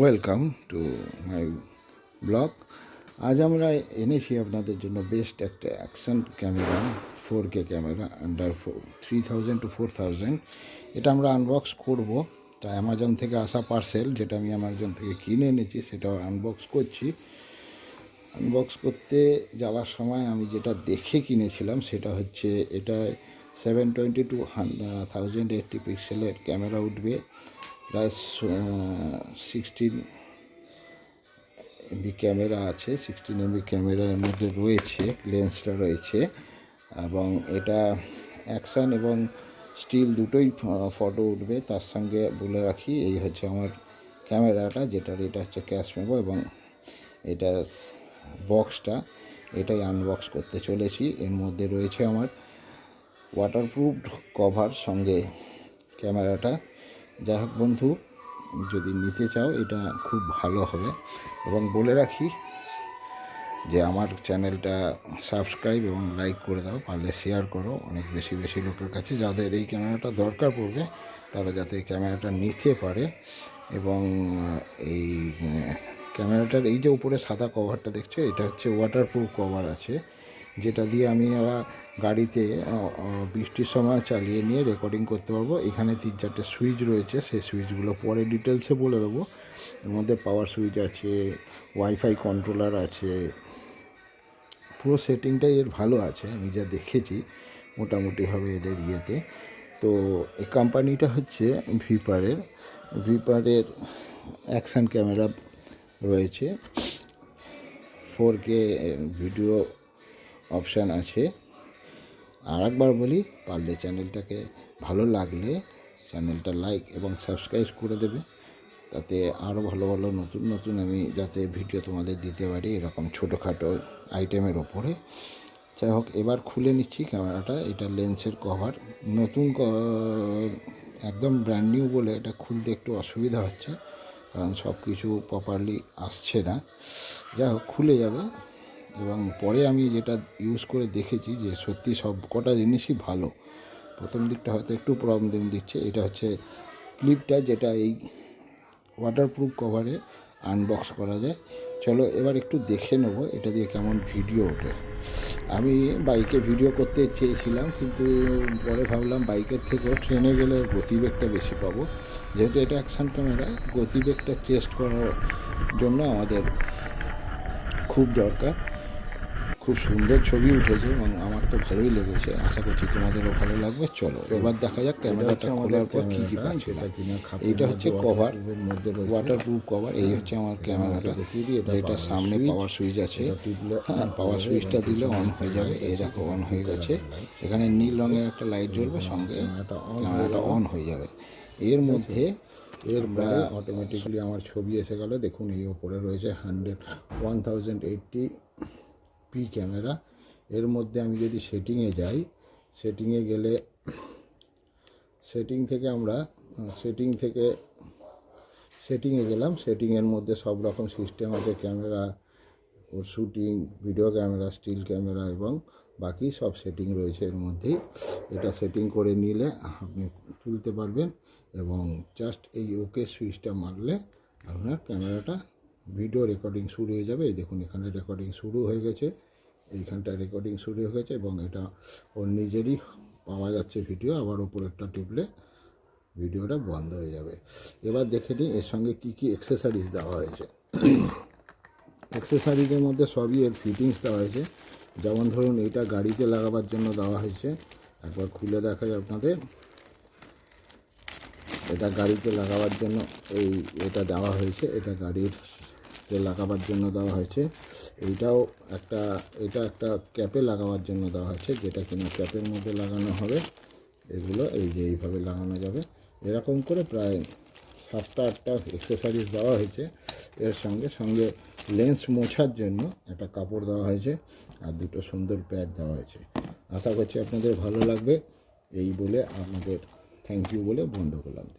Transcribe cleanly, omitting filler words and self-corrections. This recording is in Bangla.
Welcome to my blog. আজ আমরা এনেছি আপনাদের জন্য বেস্ট একটা action camera, 4K camera under 3000 to 4000। এটা আমরা আনবক্স করব। তা অ্যামাজন থেকে আসা পার্সেল, যেটা আমি অ্যামাজন থেকে কিনে এনেছি, সেটাও আনবক্স করছি। আনবক্স করতে যাওয়ার সময় আমি যেটা দেখে কিনেছিলাম সেটা হচ্ছে এটা 720 to 1080 পিক্সেলের ক্যামেরা উঠবে, প্রায় 16 এমবি ক্যামেরা আছে। 16 এমবি ক্যামেরা এর মধ্যে রয়েছে, লেন্সটা রয়েছে, এবং এটা অ্যাকশান এবং স্টিল দুটোই ফটো উঠবে। তার সঙ্গে বলে রাখি, এই হচ্ছে আমার ক্যামেরাটা, এটা হচ্ছে ক্যাশ মেমো, এবং এটা বক্সটা, এটাই আনবক্স করতে চলেছি। এর মধ্যে রয়েছে আমার ওয়াটারপ্রুফ কভার, সঙ্গে ক্যামেরাটা। যাই হোক বন্ধু, যদি নিতে চাও এটা খুব ভালো হবে। এবং বলে রাখি যে আমার চ্যানেলটা সাবস্ক্রাইব এবং লাইক করে দাও, পারলে শেয়ার করো অনেক বেশি বেশি লোকের কাছে, যাদের এই ক্যামেরাটা দরকার পড়বে তারা যাতে এই ক্যামেরাটা নিতে পারে। এবং এই ক্যামেরাটার এই যে উপরে সাদা কভারটা দেখছো, এটা হচ্ছে ওয়াটারপ্রুফ কভার আছে, যেটা দিয়ে আমি গাড়িতে বৃষ্টির সময় চালিয়ে নিয়ে রেকর্ডিং করতে পারবো। এখানে 3-4টে সুইচ রয়েছে, সেই সুইচগুলো পরে ডিটেলসে বলে দেবো। এর মধ্যে পাওয়ার সুইচ আছে, ওয়াইফাই কন্ট্রোলার আছে, পুরো সেটিংটাই এর ভালো আছে আমি যা দেখেছি মোটামুটিভাবে এদের ইয়েতে। তো এই কোম্পানিটা হচ্ছে ভিপারের অ্যাকশান ক্যামেরা রয়েছে, 4K ভিডিও অপশান আছে। আর একবার বলি, পারলে চ্যানেলটাকে ভালো লাগলে চ্যানেলটা লাইক এবং সাবস্ক্রাইব করে দেবে, তাতে আরও ভালো ভালো নতুন নতুন আমি যাতে ভিডিও তোমাদের দিতে পারি এরকম ছোটোখাটো আইটেমের ওপরে। যাই হোক, এবার খুলে নিচ্ছি ক্যামেরাটা। এটা লেন্সের কভার, নতুন একদম ব্র্যান্ড নিউ বলে এটা খুলতে একটু অসুবিধা হচ্ছে, কারণ সব কিছু প্রপারলি আসছে না। যাই হোক, খুলে যাবে। এবং পরে আমি যেটা ইউজ করে দেখেছি যে সত্যি সব কটা জিনিসই ভালো। প্রথম দিকটা হয়তো একটু প্রবলেম দিচ্ছে, এটা হচ্ছে ক্লিপটা, যেটা এই ওয়াটারপ্রুফ কভারে আনবক্স করা যায়। চলো এবার একটু দেখে নেবো এটা দিয়ে কেমন ভিডিও ওঠে। আমি বাইকে ভিডিও করতে চেয়েছিলাম, কিন্তু পরে ভাবলাম বাইকের থেকেও ট্রেনে গেলে গতিবেগটা বেশি পাবো। যেহেতু এটা অ্যাকশান ক্যামেরা, গতিবেগটা টেস্ট করার জন্য আমাদের খুব দরকার। খুব সুন্দর ছবি উঠেছে এবং আমার তো ভালোই লেগেছে, আশা করছি তোমাদেরও ভালো লাগবে। চলো এবার দেখা যাক ক্যামেরাটা খোলার পর কী কী পাচ্ছিলাম। এইটা হচ্ছে কভার, ওয়াটারপ্রুফ কভার। এই হচ্ছে আমার ক্যামেরাটা, যেটা সামনে পাওয়ার সুইচ আছে। হ্যাঁ, পাওয়ার সুইচটা দিলে অন হয়ে যাবে। এই দেখো অন হয়ে গেছে। এখানে নীল রঙের একটা লাইট জ্বলবে, সঙ্গে ক্যামেরাটা অন হয়ে যাবে। এর মধ্যে অটোমেটিক্যালি আমার ছবি এসে গেল। দেখুন এই ওপরে রয়েছে 1080p ক্যামেরা। এর মধ্যে আমি যদি সেটিংয়ে যাই, সেটিংয়ে গেলে সেটিংয়ে গেলাম। সেটিংয়ের মধ্যে সব রকম সিস্টেম আছে, ক্যামেরা ও shooting, video camera, still camera এবং বাকি সব সেটিং রয়েছে এর মধ্যেই। এটা সেটিং করে নিলে আপনি তুলতে পারবেন, এবং জাস্ট এই ওকে সুইচটা মারলে আপনার ক্যামেরাটা ভিডিও রেকর্ডিং শুরু হয়ে যাবে। এই দেখুন এখানে রেকর্ডিং শুরু হয়ে গেছে, এইখানটা রেকর্ডিং শুরু হয়ে গেছে, এবং এটা ওর নিজেরই পাওয়া যাচ্ছে ভিডিও। আবার উপরেরটা টিপলে ভিডিওটা বন্ধ হয়ে যাবে। এবার দেখে নিই এর সঙ্গে কী কী অ্যাক্সেসরিজ দেওয়া হয়েছে। অ্যাক্সেসরিজের মধ্যে সবই এর ফিটিংস দেওয়া হয়েছে। যেমন ধরুন এটা গাড়িতে লাগাবার জন্য দেওয়া হয়েছে, একবার খুলে দেখাই আপনাদের। এটা গাড়িতে লাগাবার জন্য এটা দেওয়া হয়েছে, এটা গাড়িতে লাগাবার জন্য দেওয়া হয়েছে। এটা একটা ক্যাপে লাগাবার জন্য দেওয়া হয়েছে, যেটা কিনা ক্যাপের মধ্যে লাগানো হবে। এগুলো এই যে এইভাবে লাগানো যাবে। এরকম করে প্রায় 7-8টা অ্যাক্সেসরিজ দেওয়া হয়েছে। এর সঙ্গে সঙ্গে লেন্স মোছার জন্য একটা কাপড় দেওয়া হয়েছে, আর দুটো সুন্দর প্যাড দেওয়া হয়েছে। আশা করছি আপনাদের ভালো লাগবে। এই বলে আপনাদের থ্যাংক ইউ বলে বন্ধ করলাম।